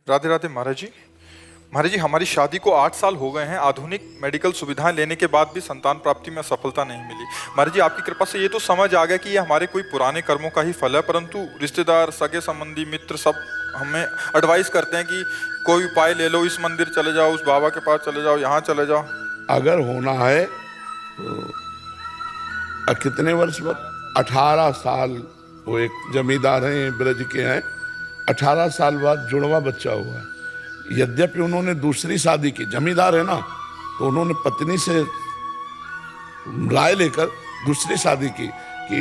राधे राधे महाराज जी। महाराज जी, हमारी शादी को 8 साल हो गए हैं। आधुनिक मेडिकल सुविधाएं लेने के बाद भी संतान प्राप्ति में सफलता नहीं मिली। महाराज जी, आपकी कृपा से ये तो समझ आ गया कि ये हमारे कोई पुराने कर्मों का ही फल है, परंतु रिश्तेदार, सगे संबंधी, मित्र सब हमें एडवाइस करते हैं कि कोई उपाय ले लो, इस मंदिर चले जाओ, उस बाबा के पास चले जाओ, यहाँ चले जाओ। अगर होना है तो कितने वर्ष बाद? 18 साल। वो एक जमींदार हैं, ब्रज के हैं। 18 साल बाद जुड़वा बच्चा हुआ है। यद्यपि उन्होंने दूसरी शादी की, जमींदार है ना, तो उन्होंने पत्नी से राय लेकर दूसरी शादी की कि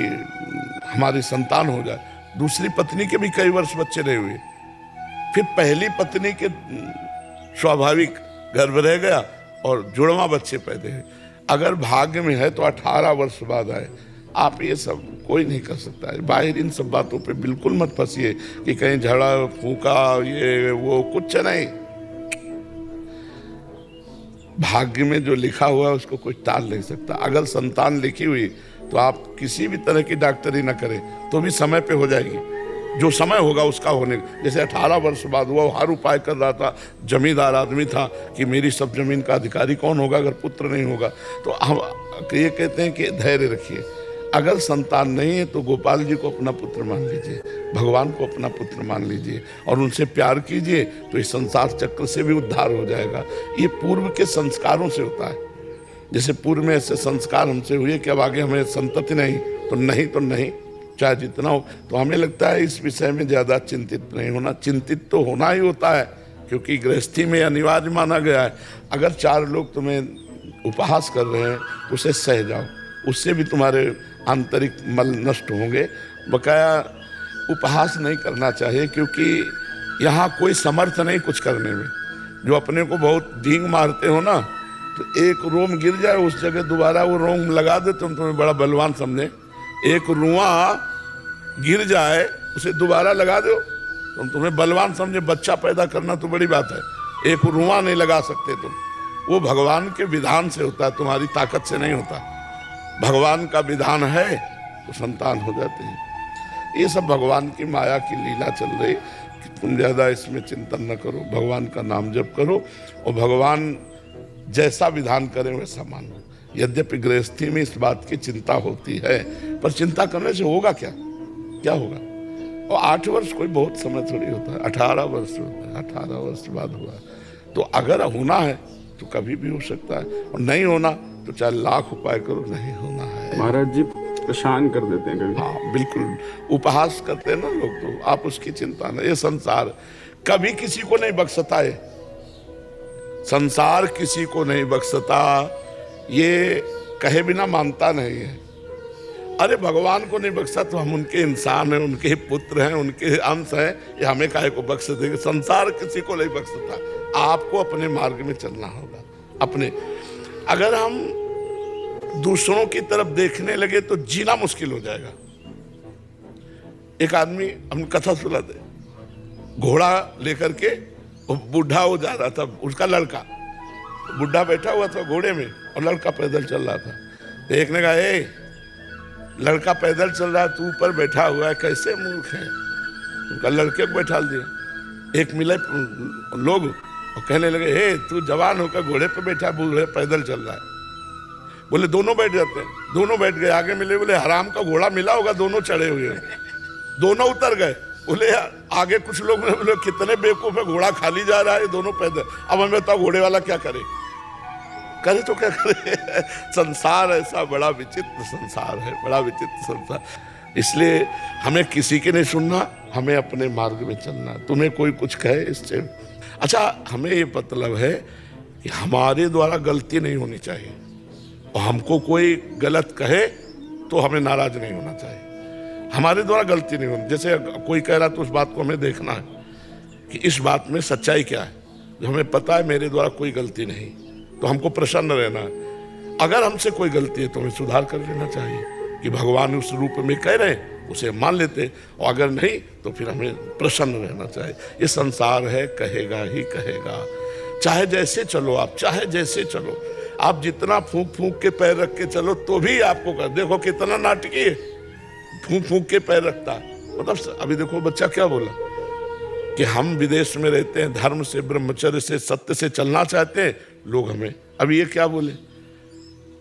हमारी संतान हो जाए। दूसरी पत्नी के भी कई वर्ष बच्चे रहे हुए। फिर पहली पत्नी के स्वाभाविक गर्भ रह गया और जुड़वा बच्चे पैदा हुए। अगर भाग्य में है तो 18 वर्ष बाद आए। आप ये सब कोई नहीं कर सकता है। बाहर इन सब बातों पे बिल्कुल मत फंसिए कि कहीं झड़ा फूका ये वो, कुछ नहीं। भाग्य में जो लिखा हुआ है उसको कोई टाल नहीं सकता। अगर संतान लिखी हुई तो आप किसी भी तरह की डॉक्टरी ना करें तो भी समय पे हो जाएगी। जो समय होगा उसका होने। जैसे 18 वर्ष बाद हुआ, हर उपाय कर रहा था, जमींदार आदमी था कि मेरी सब जमीन का अधिकारी कौन होगा अगर पुत्र नहीं होगा। तो हम ये कहते हैं कि धैर्य रखिए। अगर संतान नहीं है तो गोपाल जी को अपना पुत्र मान लीजिए, भगवान को अपना पुत्र मान लीजिए और उनसे प्यार कीजिए, तो इस संसार चक्र से भी उद्धार हो जाएगा। ये पूर्व के संस्कारों से होता है। जैसे पूर्व में ऐसे संस्कार हमसे हुए कि अब आगे हमें संतति नहीं तो नहीं, चाहे जितना हो। तो हमें लगता है इस विषय में ज़्यादा चिंतित नहीं होना। चिंतित तो होना ही होता है, क्योंकि गृहस्थी में अनिवार्य माना गया है। अगर 4 लोग तुम्हें उपहास कर रहे हैं उसे सह जाओ, उससे भी तुम्हारे आंतरिक मल नष्ट होंगे। बकाया उपहास नहीं करना चाहिए, क्योंकि यहाँ कोई समर्थ नहीं कुछ करने में। जो अपने को बहुत डींग मारते हो ना, तो एक रोम गिर जाए उस जगह दोबारा वो रोम लगा दे, तुम तुम्हें बड़ा बलवान समझे। एक रुआ गिर जाए उसे दोबारा लगा दो, तुम तुम्हें बलवान समझे। बच्चा पैदा करना तो बड़ी बात है, एक रुआ नहीं लगा सकते तुम। वो भगवान के विधान से होता है, तुम्हारी ताकत से नहीं होता। भगवान का विधान है तो संतान हो जाते हैं। ये सब भगवान की माया की लीला चल रही। तुम ज़्यादा इसमें चिंतन न करो, भगवान का नाम जप करो और भगवान जैसा विधान करें वैसा मानो। यद्यपि गृहस्थी में इस बात की चिंता होती है, पर चिंता करने से होगा क्या? क्या होगा? और 8 वर्ष कोई बहुत समय थोड़ी होता है, 18 वर्ष होता है। 18 वर्ष बाद हुआ तो अगर होना है तो कभी भी हो सकता है, और नहीं होना तो चाहे लाख उपाय करो, नहीं होना है। महाराज जी परेशान कर देते हैं कभी। हाँ बिल्कुल, उपहास करते हैं ना लोग, तो आप उसकी चिंता नहीं। ये संसार कभी किसी को नहीं बख्शता है, संसार किसी को नहीं बख्शता, ये कहे बिना मानता नहीं है। अरे भगवान को नहीं बख्शा तो हम उनके इंसान हैं, उनके पुत्र हैं, उनके अंश हैं, ये हमें काहे को बख्श देंगे? संसार किसी को नहीं बख्शता। आपको अपने मार्ग में चलना होगा अपने। अगर हम दूसरों की तरफ देखने लगे तो जीना मुश्किल हो जाएगा। एक आदमी, हम कथा सुनाते, घोड़ा लेकर के बूढ़ा हो जा रहा था, उसका लड़का बुढ़ा बैठा हुआ था घोड़े में और लड़का पैदल चल रहा था। तो एक ने कहा, ए लड़का पैदल चल रहा है, तू ऊपर बैठा हुआ है, कैसे मूर्ख है? उनका लड़के को बैठा दिया। एक मिले लोग और कहने लगे, हे तू जवान होकर घोड़े पे बैठा, बूढ़े पैदल चल रहा है। बोले दोनों बैठ जाते हैं। दोनों बैठ गए। आगे मिले, बोले हराम का घोड़ा मिला होगा, दोनों चढ़े हुए हैं। दोनों उतर गए। बोले आगे कुछ लोग बोले कितने बेवकूफ है, घोड़ा खाली जा रहा है, दोनों पैदल। अब हमें बताओ घोड़े वाला क्या करे? करे तो क्या करे? संसार ऐसा बड़ा विचित्र संसार है, बड़ा विचित्र संसार। इसलिए हमें किसी के नहीं सुनना, हमें अपने मार्ग में चलना। तुम्हें कोई कुछ कहे इससे अच्छा, हमें ये मतलब है कि हमारे द्वारा गलती नहीं होनी चाहिए, और हमको कोई गलत कहे तो हमें नाराज नहीं होना चाहिए। हमारे द्वारा गलती नहीं होनी। जैसे कोई कह रहा तो उस बात को हमें देखना है कि इस बात में सच्चाई क्या है। जो हमें पता है मेरे द्वारा कोई गलती नहीं, तो हमको प्रसन्न रहना है। अगर हमसे कोई गलती है तो हमें सुधार कर लेना चाहिए कि भगवान उस रूप में कह रहे हैं, उसे मान लेते, और अगर नहीं तो फिर हमें प्रसन्न रहना चाहिए। ये संसार है, कहेगा ही कहेगा। चाहे जैसे चलो आप, चाहे जैसे चलो आप, जितना फूंक फूंक के पैर रख के चलो तो भी आपको कर। देखो कितना नाटकी है, फूंक फूंक के पैर रखता है। मतलब अभी देखो बच्चा क्या बोला, कि हम विदेश में रहते हैं, धर्म से, ब्रह्मचर्य से, सत्य से चलना चाहते हैं, लोग हमें अब ये क्या बोले।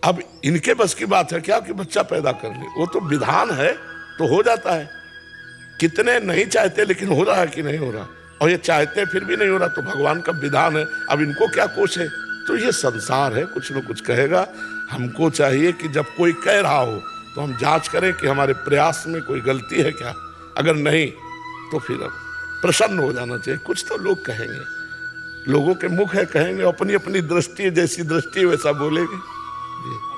अब इनके बस की बात है क्या कि बच्चा पैदा कर ले, वो तो विधान है तो हो जाता है। कितने नहीं चाहते लेकिन हो रहा है कि नहीं हो रहा, और ये चाहते फिर भी नहीं हो रहा, तो भगवान का विधान है, अब इनको क्या कोशे। तो ये संसार है, कुछ न कुछ कहेगा। हमको चाहिए कि जब कोई कह रहा हो तो हम जांच करें कि हमारे प्रयास में कोई गलती है क्या, अगर नहीं तो फिर अब प्रसन्न हो जाना चाहिए। कुछ तो लोग कहेंगे, लोगों के मुख है, कहेंगे, अपनी अपनी दृष्टि, जैसी दृष्टि वैसा बोलेंगे जी।